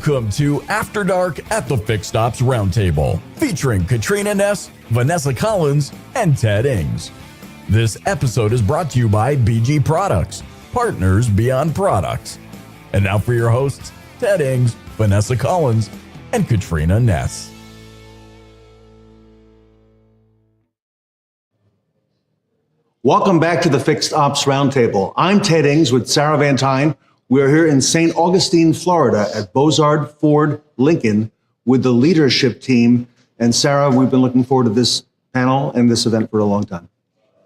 Welcome to After Dark at the Fixed Ops Roundtable, featuring Katrina Ness, Vanessa Collins, and Ted Ings. This episode is brought to you by BG Products, partners beyond products. And now for your hosts, Ted Ings, Vanessa Collins, and Katrina Ness. Welcome back to the Fixed Ops Roundtable. I'm Ted Ings with Sarah Van Tyne. We're here in St. Augustine, Florida at Bozard Ford Lincoln with the leadership team. And Sarah, we've been looking forward to this panel and this event for a long time.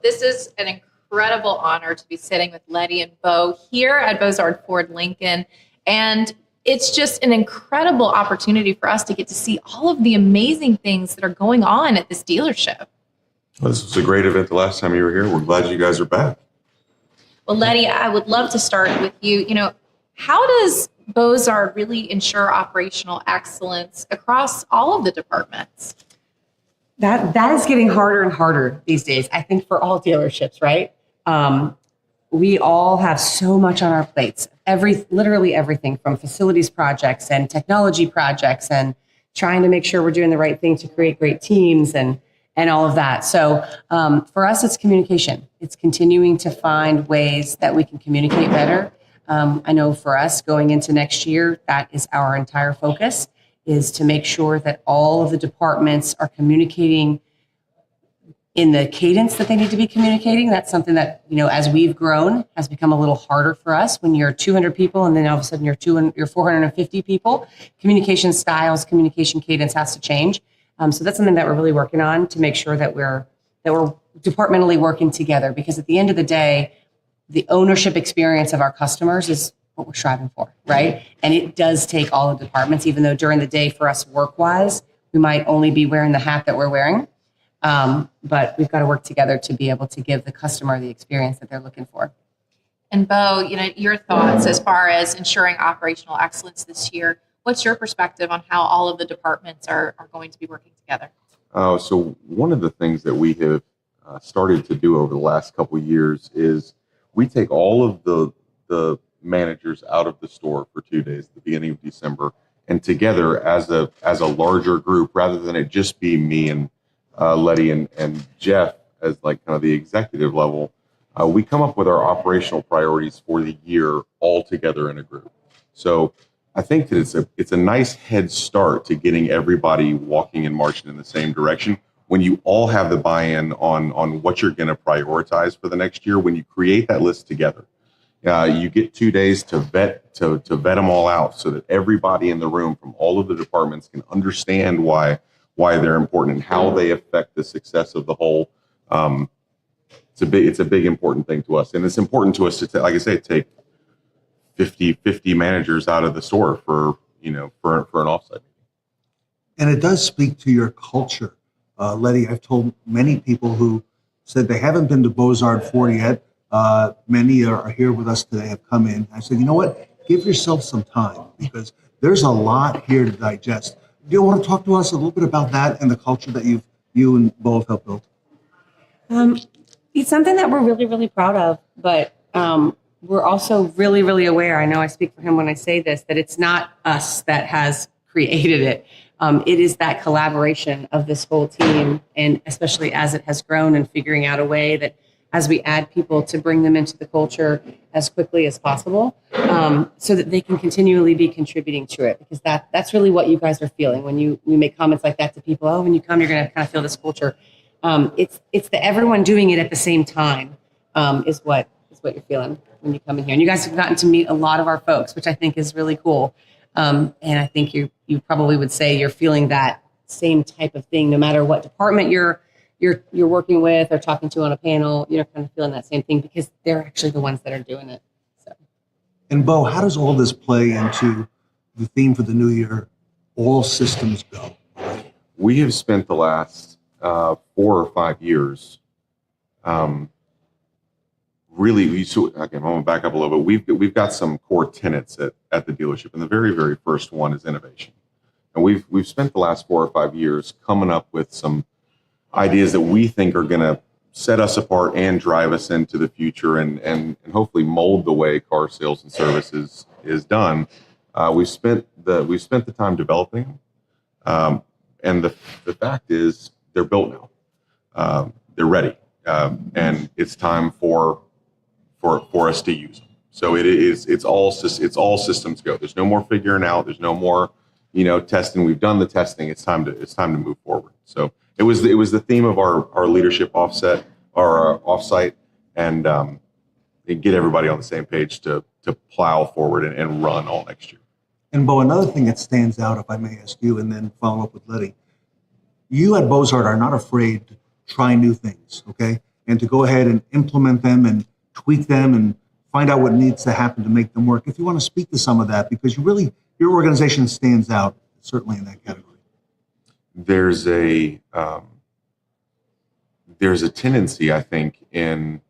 This is an incredible honor to be sitting with Letti and Bo here at Bozard Ford Lincoln. And it's just an incredible opportunity for us to get to see all of the amazing things that are going on at this dealership. Well, this was a great event the last time you were here. We're glad you guys are back. Well, Letti, I would love to start with you. How does Bozard really ensure operational excellence across all of the departments? That is getting harder and harder these days, I think, for all dealerships, right? We all have so much on our plates, literally everything from facilities projects and technology projects and trying to make sure we're doing the right thing to create great teams and all of that. So for us, it's communication. It's continuing to find ways that we can communicate better. I know for us going into next year, that is our entire focus, is to make sure that all of the departments are communicating in the cadence that they need to be communicating. That's something that, as we've grown, has become a little harder for us. When you're 200 people and then all of a sudden you're 450 people, communication styles, communication cadence has to change. So that's something that we're really working on to make sure that we're departmentally working together, because at the end of the day, the ownership experience of our customers is what we're striving for, right? And it does take all the departments, even though during the day for us work-wise, we might only be wearing the hat that we're wearing. But we've got to work together to be able to give the customer the experience that they're looking for. And Bo, your thoughts as far as ensuring operational excellence this year. What's your perspective on how all of the departments are going to be working together? So one of the things that we have started to do over the last couple of years is we take all of the managers out of the store for 2 days at the beginning of December, and together as a larger group, rather than it just be me and Letti and Jeff as like kind of the executive level, we come up with our operational priorities for the year all together in a group. So I think that it's a nice head start to getting everybody walking and marching in the same direction when you all have the buy-in on what you're going to prioritize for the next year. When you create that list together, you get 2 days to vet them all out so that everybody in the room from all of the departments can understand why they're important and how they affect the success of the whole. It's a big important thing to us, and it's important to us to like I say, take 50 managers out of the store for an offsite. And it does speak to your culture. Letti, I've told many people who said they haven't been to Bozard Ford yet. Many are here with us today, have come in. I said, you know what? Give yourself some time, because there's a lot here to digest. Do you want to talk to us a little bit about that and the culture that you and Bo have helped build? It's something that we're really, really proud of, but we're also really, really aware, I know I speak for him when I say this, that it's not us that has created it. It is that collaboration of this whole team, and especially as it has grown and figuring out a way that as we add people to bring them into the culture as quickly as possible, so that they can continually be contributing to it, because that's really what you guys are feeling when you make comments like that to people. Oh, when you come, you're going to kind of feel this culture. It's the everyone doing it at the same time is what you're feeling when you come in here. And you guys have gotten to meet a lot of our folks, which I think is really cool. And I think you probably would say you're feeling that same type of thing, no matter what department you're working with or talking to on a panel. You're kind of feeling that same thing because they're actually the ones that are doing it. So. And Bo, how does all this play into the theme for the new year? All systems go. We have spent the last 4 or 5 years. Really, I'm going to back up a little bit. We've got some core tenets at the dealership, and the very, very first one is innovation. And we've spent the last 4 or 5 years coming up with some ideas that we think are going to set us apart and drive us into the future, and hopefully mold the way car sales and services is done. We've spent the time developing them. And the fact is, they're built now. They're ready, and it's time for us to use them. So it's all systems go. There's no more figuring out. There's no more testing. We've done the testing. It's time to move forward. So it was the theme of our leadership offsite, and get everybody on the same page to plow forward and run all next year. And Bo, another thing that stands out, if I may ask you, and then follow up with Letti, you at Bozard are not afraid to try new things, okay? And to go ahead and implement them and tweak them and find out what needs to happen to make them work. If you want to speak to some of that, because your organization stands out, certainly in that category. There's a tendency, I think, in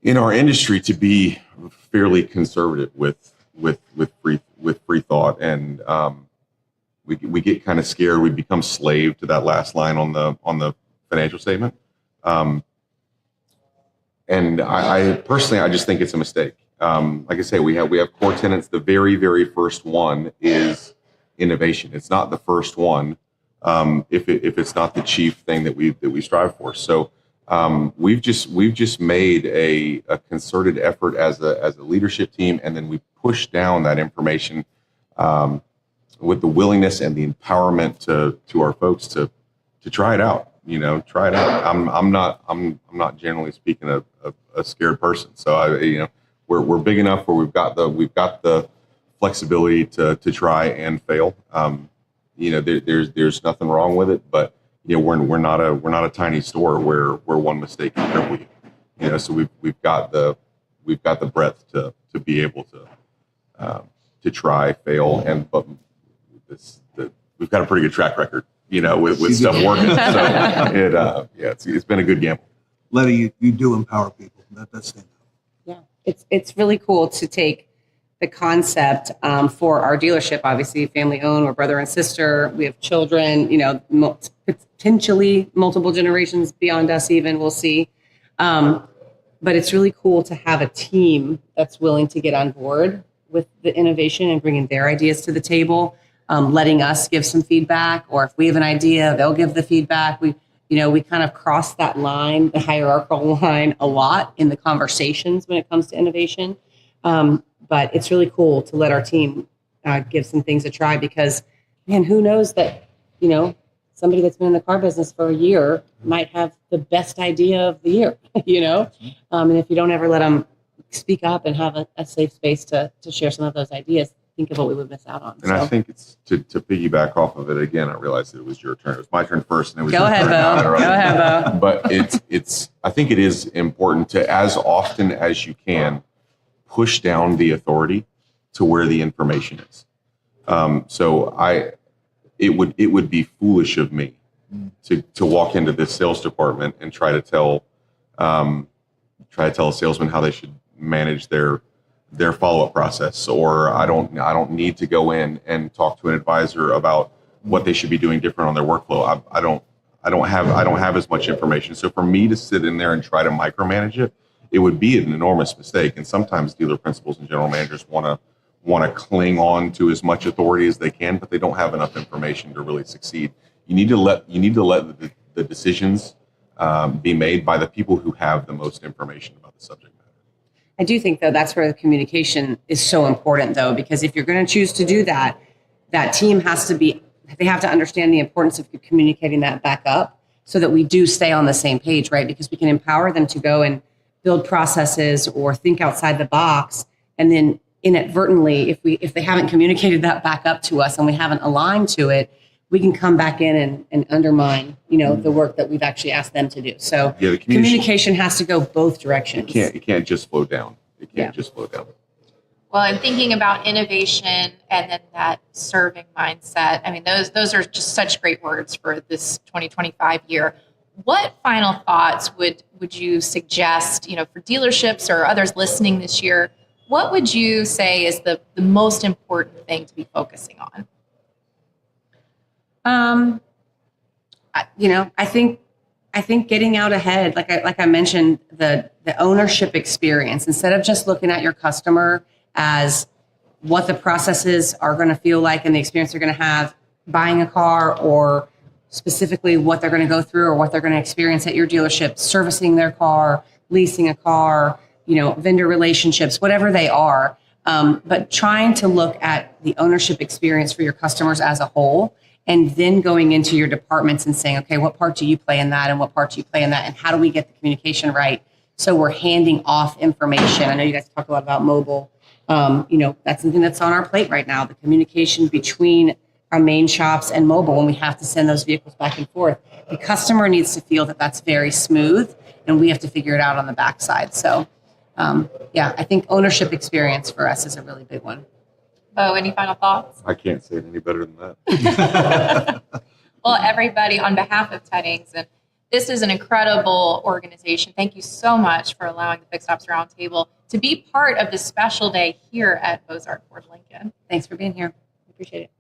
our industry to be fairly conservative with free thought, and we get kind of scared. We become slave to that last line on the financial statement, and I personally just think it's a mistake. Like I say, we have core tenets. The very, very first one is innovation. It's not the first one if it's not the chief thing that we strive for. So we've just made a concerted effort as a leadership team, and then we push down that information with the willingness and the empowerment to our folks to try it out. Try it out. I'm not generally speaking a scared person. So we're big enough where we've got the flexibility to try and fail. There's nothing wrong with it, but we're not a tiny store where one mistake can cripple you. So we've got the breadth to be able to try, fail, but we've got a pretty good track record, with stuff working. So it's been a good gamble. Letti, you do empower people. That's it. Yeah, it's really cool to take the concept for our dealership. Obviously, family owned. We're brother and sister. We have children. Potentially multiple generations beyond us. Even we'll see. But it's really cool to have a team that's willing to get on board with the innovation and bringing their ideas to the table, letting us give some feedback, or if we have an idea, they'll give the feedback. We kind of cross that line, the hierarchical line, a lot in the conversations when it comes to innovation. But it's really cool to let our team give some things a try, because, man, who knows that, somebody that's been in the car business for a year might have the best idea of the year, and if you don't ever let them speak up and have a safe space to share some of those ideas, think of what we would miss out on. And I think it's to piggyback off of it again. I realized that it was your turn. It was my turn first, and it was Go ahead, Bo. But I think it is important to, as often as you can, push down the authority to where the information is. It would be foolish of me to walk into this sales department and try to tell a salesman how they should manage their follow-up process, or I don't need to go in and talk to an advisor about what they should be doing different on their workflow. I don't have as much information. So for me to sit in there and try to micromanage it, it would be an enormous mistake. And sometimes dealer principals and general managers want to cling on to as much authority as they can, but they don't have enough information to really succeed. You need to let the decisions be made by the people who have the most information about the subject matter. I do think, though, that's where the communication is so important, though, because if you're going to choose to do that, that team they have to understand the importance of communicating that back up so that we do stay on the same page, right? Because we can empower them to go and build processes or think outside the box, and then inadvertently, if they haven't communicated that back up to us and we haven't aligned to it, we can come back in and undermine, the work that we've actually asked them to do. So the communication has to go both directions. It can't just flow down. It can't just flow down. Well, and thinking about innovation and then that serving mindset, I mean, those are just such great words for this 2025 year. What final thoughts would you suggest, for dealerships or others listening this year? What would you say is the most important thing to be focusing on? I think getting out ahead, like I mentioned, the ownership experience, instead of just looking at your customer as what the processes are going to feel like and the experience they're going to have buying a car, or specifically what they're going to go through or what they're going to experience at your dealership, servicing their car, leasing a car, vendor relationships, whatever they are. But trying to look at the ownership experience for your customers as a whole, and then going into your departments and saying, okay, what part do you play in that, and what part do you play in that, and how do we get the communication right so we're handing off information? I know you guys talk a lot about mobile. That's something that's on our plate right now, the communication between our main shops and mobile when we have to send those vehicles back and forth. The customer needs to feel that that's very smooth, and we have to figure it out on the backside. So, I think ownership experience for us is a really big one. Bo, any final thoughts? I can't say it any better than that. Well, everybody, on behalf of Ted Ings, and this is an incredible organization. Thank you so much for allowing the Fixed Ops Roundtable to be part of this special day here at Bozard Ford Lincoln. Thanks for being here. Appreciate it.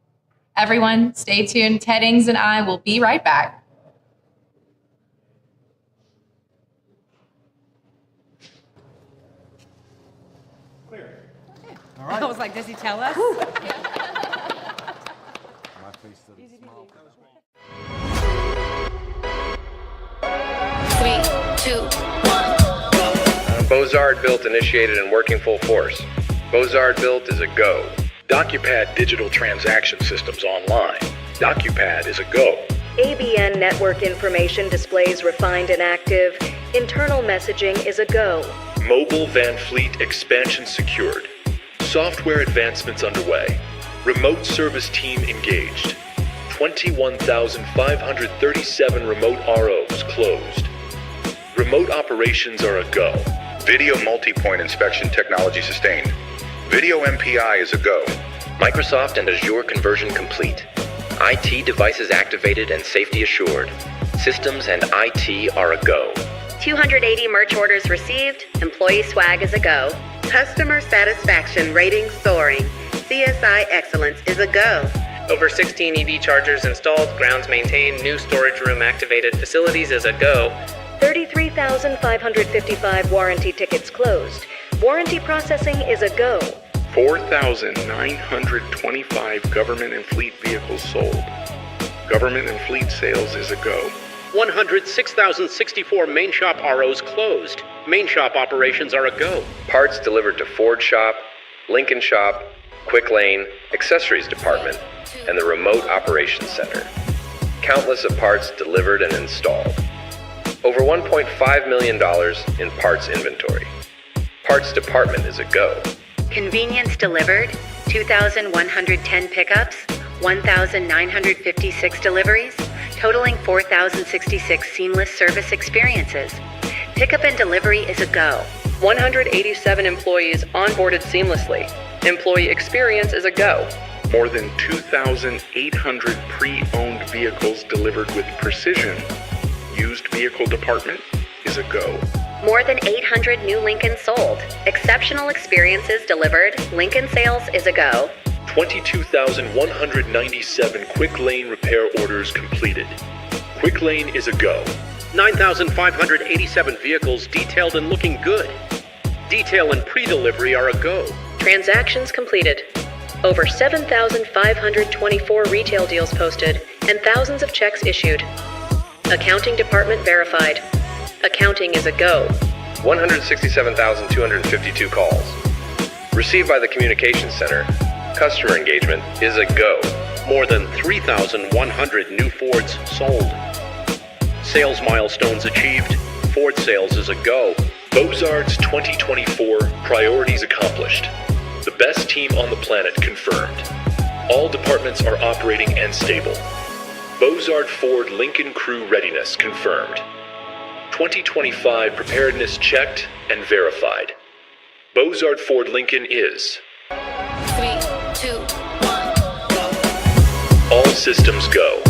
Everyone, stay tuned. Ted Ings and I will be right back. All right. I was like, does he tell us? Three, two, one. Bozard Built initiated and working full force. Bozard Built is a go. DocuPad digital transaction systems online. DocuPad is a go. ABN network information displays refined and active. Internal messaging is a go. Mobile Van Fleet expansion secured. Software advancements underway. Remote service team engaged. 21,537 remote ROs closed. Remote operations are a go. Video multi-point inspection technology sustained. Video MPI is a go. Microsoft and Azure conversion complete. IT devices activated and safety assured. Systems and IT are a go. 280 merch orders received. Employee swag is a go. Customer satisfaction rating soaring. CSI excellence is a go. Over 16 EV chargers installed, grounds maintained, new storage room activated, facilities is a go. 33,555 warranty tickets closed. Warranty processing is a go. 4,925 government and fleet vehicles sold. Government and fleet sales is a go. 106,064 main shop ROs closed. Main shop operations are a go. Parts delivered to Ford Shop, Lincoln Shop, Quick Lane, Accessories Department, and the Remote Operations Center. Countless of parts delivered and installed. Over $1.5 million in parts inventory. Parts Department is a go. Convenience delivered. 2,110 pickups. 1,956 deliveries. Totaling 4,066 seamless service experiences. Pickup and delivery is a go. 187 employees onboarded seamlessly. Employee experience is a go. More than 2,800 pre-owned vehicles delivered with precision. Used vehicle department is a go. More than 800 new Lincolns sold. Exceptional experiences delivered. Lincoln sales is a go. 22,197 Quick Lane repair orders completed. Quick Lane is a go. 9,587 vehicles detailed and looking good. Detail and pre-delivery are a go. Transactions completed. Over 7,524 retail deals posted and thousands of checks issued. Accounting department verified. Accounting is a go. 167,252 calls. Received by the Communications Center. Customer engagement is a go. More than 3,100 new Fords sold. Sales milestones achieved. Ford sales is a go. Bozard's 2024 priorities accomplished. The best team on the planet confirmed. All departments are operating and stable. Bozard Ford Lincoln crew readiness confirmed. 2025 preparedness checked and verified. Bozard Ford Lincoln is 3, 2, 1, go. All systems go.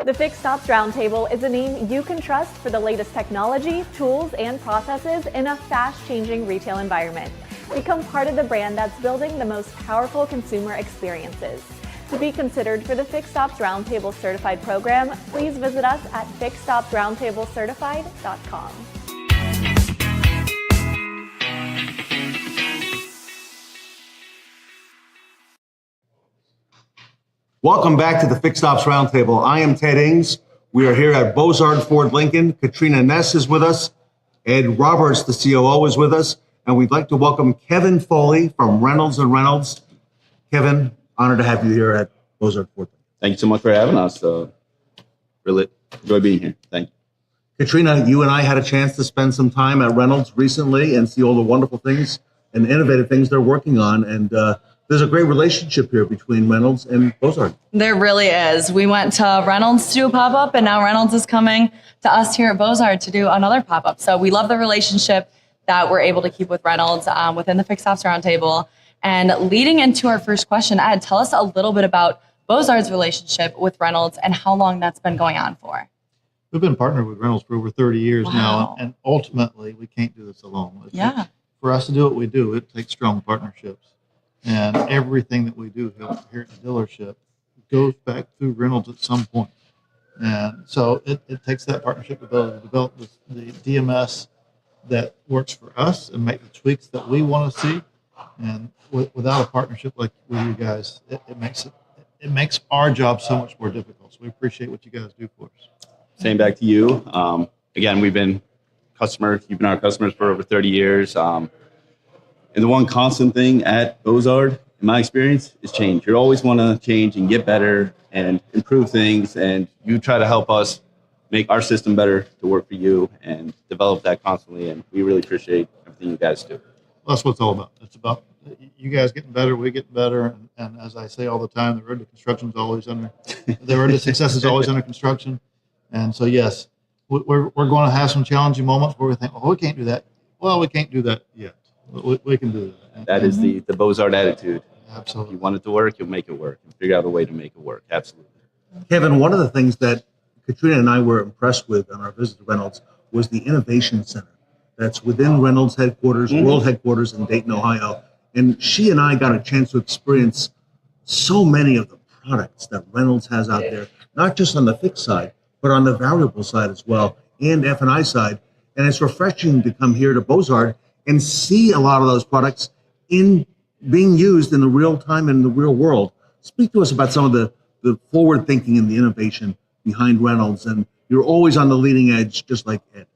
The Fixed Ops Roundtable is a name you can trust for the latest technology, tools, and processes in a fast-changing retail environment. Become part of the brand that's building the most powerful consumer experiences. To be considered for the Fixed Ops Roundtable Certified program, please visit us at fixedopsroundtablecertified.com. Welcome back to the Fixed Ops Roundtable. I am Ted Ings. We are here at Bozard Ford Lincoln. Katrina Ness is with us. Ed Roberts, the COO, is with us. And we'd like to welcome Kevin Foley from Reynolds & Reynolds. Kevin, honored to have you here at Bozard Ford. Thank you so much for having us. Really enjoy being here. Thank you. Katrina, you and I had a chance to spend some time at Reynolds recently and see all the wonderful things and innovative things they're working on. And there's a great relationship here between Reynolds and Bozard. There really is. We went to Reynolds to do a pop-up, and now Reynolds is coming to us here at Bozard to do another pop-up. So we love the relationship that we're able to keep with Reynolds within the Fixed Ops Roundtable. And leading into our first question, Ed, tell us a little bit about Bozard's relationship with Reynolds and how long that's been going on for. We've been partnered with Reynolds for over 30 years now, and ultimately we can't do this alone. For us to do what we do, it takes strong partnerships. And everything that we do here at the dealership goes back through Reynolds at some point. And so it takes that partnership ability to develop the DMS that works for us and make the tweaks that we want to see. And without a partnership like with you guys, it makes our job so much more difficult. So we appreciate what you guys do for us. Same back to you. Again, you've been our customers for over 30 years. And the one constant thing at Bozard, in my experience, is change. You always want to change and get better and improve things. And you try to help us make our system better to work for you and develop that constantly. And we really appreciate everything you guys do. Well, that's what it's all about. It's about you guys getting better, we getting better. And as I say all the time, the road to success is always under construction. And so, yes, we're going to have some challenging moments where we think, oh, we can't do that. Well, we can't do that yet. We can do that. That is the Bozard attitude. Absolutely. If you want it to work, you'll make it work. You'll figure out a way to make it work. Absolutely. Kevin, one of the things that Katrina and I were impressed with on our visit to Reynolds was the Innovation Center that's within Reynolds headquarters, world headquarters in Dayton, Ohio. And she and I got a chance to experience so many of the products that Reynolds has out there, not just on the fixed side, but on the variable side as well, and F&I side. And it's refreshing to come here to Bozard and see a lot of those products being used in the real time and in the real world. Speak to us about some of the forward thinking and the innovation behind Reynolds. And you're always on the leading edge, just like Ed.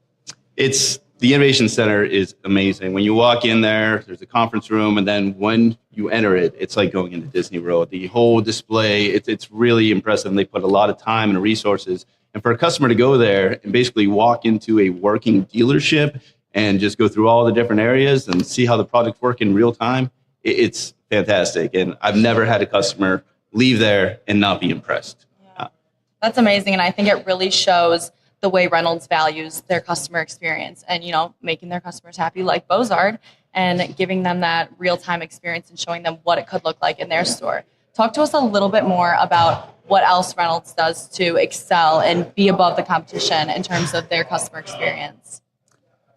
The Innovation Center is amazing. When you walk in there, there's a conference room, and then when you enter it, it's like going into Disney World. The whole display, it's really impressive. And they put a lot of time and resources. And for a customer to go there and basically walk into a working dealership and just go through all the different areas and see how the products work in real time, it's fantastic. And I've never had a customer leave there and not be impressed. Yeah. That's amazing. And I think it really shows the way Reynolds values their customer experience and, making their customers happy like Bozard and giving them that real-time experience and showing them what it could look like in their store. Talk to us a little bit more about what else Reynolds does to excel and be above the competition in terms of their customer experience.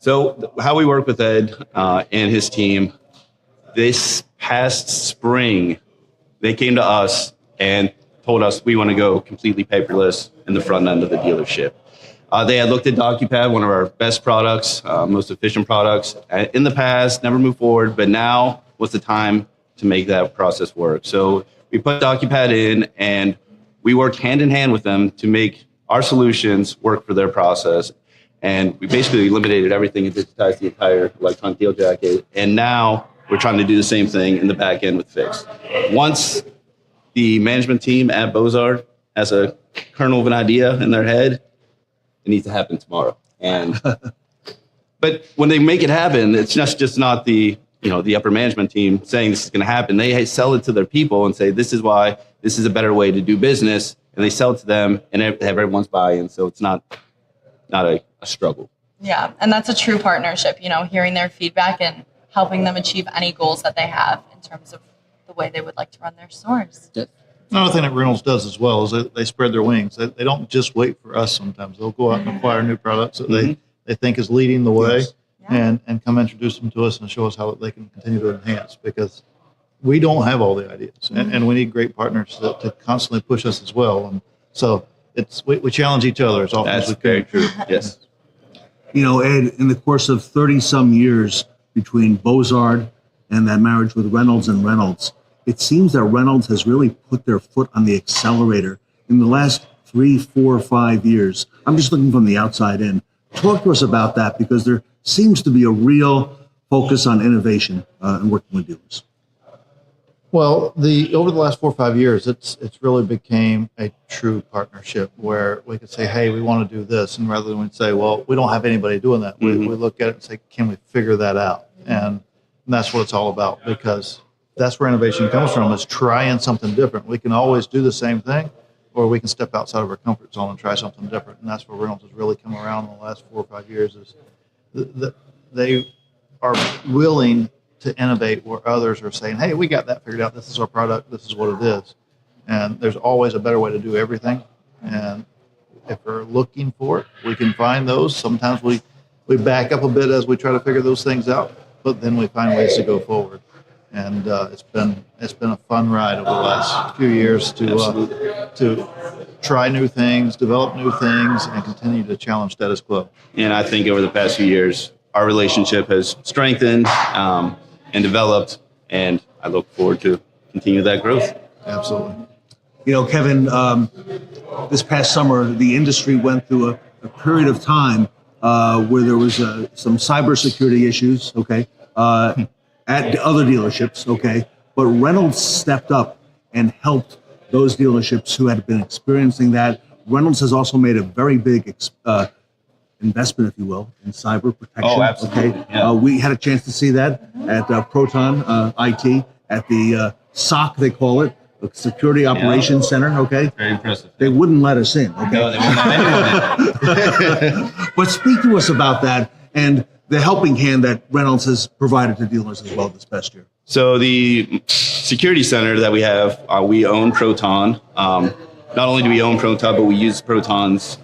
So how we work with Ed and his team, this past spring, they came to us and told us we want to go completely paperless in the front end of the dealership. They had looked at DocuPad, one of our best products, most efficient products. In the past, never moved forward, but now was the time to make that process work. So we put DocuPad in, and we worked hand in hand with them to make our solutions work for their process. And we basically eliminated everything and digitized the entire electronic deal jacket. And now we're trying to do the same thing in the back end with Fix. Once the management team at Bozard has a kernel of an idea in their head, it needs to happen tomorrow. And but when they make it happen, it's just not the upper management team saying this is going to happen. They sell it to their people and say this is why this is a better way to do business, and they sell it to them and have everyone's buy-in. So it's not a struggle. Yeah, and that's a true partnership. Hearing their feedback and helping them achieve any goals that they have in terms of the way they would like to run their stores. Yeah. Another thing that Reynolds does as well is they spread their wings. They don't just wait for us sometimes. They'll go out and acquire new products that they think is leading the way and come introduce them to us and show us how they can continue to enhance. Because we don't have all the ideas, and we need great partners to constantly push us as well. And so we challenge each other as often as we can. Very true. Yes. You know, Ed, in the course of 30-some years between Bozard and that marriage with Reynolds and Reynolds, it seems that Reynolds has really put their foot on the accelerator in the last 3, 4, 5 years. I'm just looking from the outside in. Talk to us about that, because there seems to be a real focus on innovation and working with dealers. Well, over the last 4 or 5 years, it's really became a true partnership where we could say, hey, we want to do this. And rather than say, well, we don't have anybody doing that, we look at it and say, can we figure that out? And that's what it's all about, because that's where innovation comes from, is trying something different. We can always do the same thing, or we can step outside of our comfort zone and try something different. And that's where Reynolds has really come around in the last 4 or 5 years, is that they are willing to innovate where others are saying, hey, we got that figured out. This is our product. This is what it is. And there's always a better way to do everything. And if we're looking for it, we can find those. Sometimes we back up a bit as we try to figure those things out, but then we find ways to go forward. And it's been a fun ride over the last few years to try new things, develop new things, and continue to challenge status quo. And I think over the past few years, our relationship has strengthened and developed, and I look forward to continue that growth. Absolutely. You know, Kevin, this past summer, the industry went through a period of time where there was some cybersecurity issues, okay, at other dealerships, okay, but Reynolds stepped up and helped those dealerships who had been experiencing that. Reynolds has also made a very big investment, if you will, in cyber protection. Oh, absolutely. Okay, yeah. We had a chance to see that at Proton IT at the SOC, they call it, the Security Operations Center. Okay, very impressive. They wouldn't let us in. Okay, no, they wouldn't let anyone in. But speak to us about that and the helping hand that Reynolds has provided to dealers as well this past year. So the security center that we have, we own Proton. Not only do we own Proton, but we use Proton's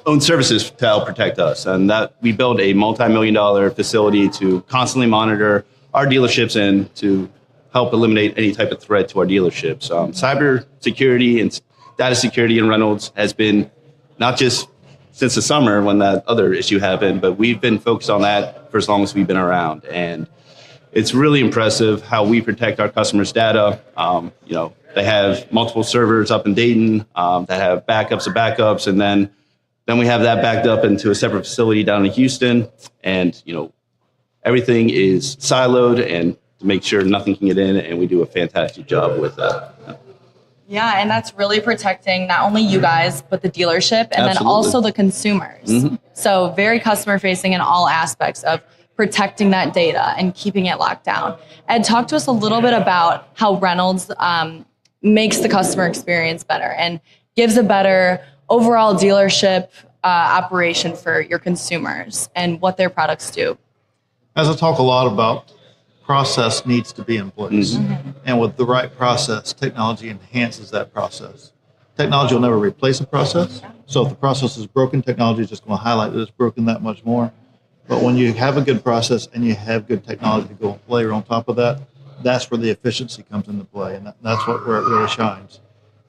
own services to help protect us. And that we built a multi-million-dollar facility to constantly monitor our dealerships and to help eliminate any type of threat to our dealerships. Cyber security and data security in Reynolds has been not just since the summer when that other issue happened, but we've been focused on that for as long as we've been around. And it's really impressive how we protect our customers' data. You know, they have multiple servers up in Dayton that have backups of backups, and then we have that backed up into a separate facility down in Houston. And, you know, everything is siloed and to make sure nothing can get in, and we do a fantastic job with that. Yeah, and that's really protecting not only you guys, but the dealership and Absolutely. then also the consumers. Mm-hmm. So very customer facing in all aspects of protecting that data and keeping it locked down. Ed, talk to us a little bit about how Reynolds makes the customer experience better and gives a better overall dealership operation for your consumers and what their products do. As I talk a lot about, process needs to be in place. Mm-hmm. And with the right process, technology enhances that process. Technology will never replace a process. So if the process is broken, technology is just going to highlight that it's broken that much more. But when you have a good process and you have good technology to go and layer on top of that, that's where the efficiency comes into play. And that's where it really shines.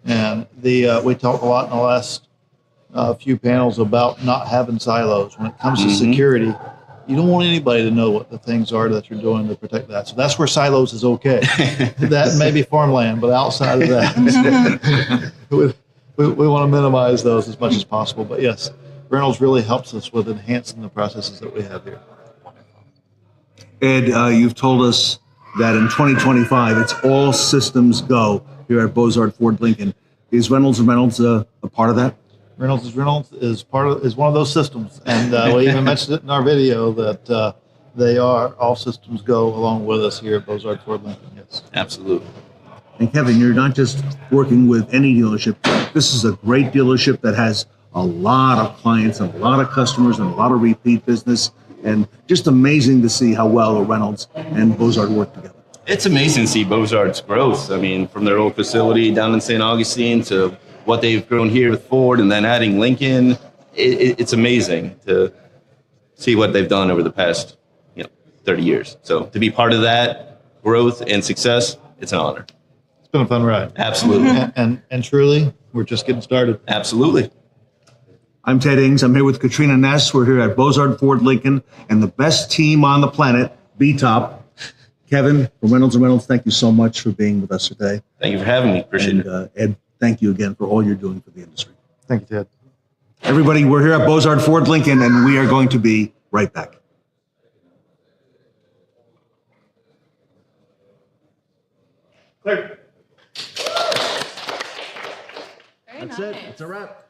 And we talked a lot in the last few panels about not having silos. When it comes to security, you don't want anybody to know what the things are that you're doing to protect that. So that's where silos is okay. That may be farmland, but outside of that, we want to minimize those as much as possible. But yes, Reynolds really helps us with enhancing the processes that we have here. Ed, you've told us that in 2025, it's all systems go here at Bozard Ford Lincoln. Is Reynolds a part of that? Reynolds is one of those systems, and we even mentioned it in our video that they are all systems go along with us here at Bozard Ford Lincoln. Yes, absolutely. And Kevin, you're not just working with any dealership. This is a great dealership that has a lot of clients and a lot of customers and a lot of repeat business, and just amazing to see how well Reynolds and Bozard work together. It's amazing to see Bozard's growth. I mean, from their old facility down in St. Augustine to what they've grown here with Ford and then adding Lincoln. It's amazing to see what they've done over the past 30 years. So to be part of that growth and success, it's an honor. It's been a fun ride. Absolutely. And truly, we're just getting started. Absolutely. I'm Ted Ings. I'm here with Katrina Ness. We're here at Bozard Ford Lincoln and the best team on the planet, B-Top. Kevin from Reynolds & Reynolds, thank you so much for being with us today. Thank you for having me. Appreciate it. Ed, thank you again for all you're doing for the industry. Thank you, Ted. Everybody, we're here at Bozard Ford Lincoln, and we are going to be right back. Very That's nice. it. It's a wrap.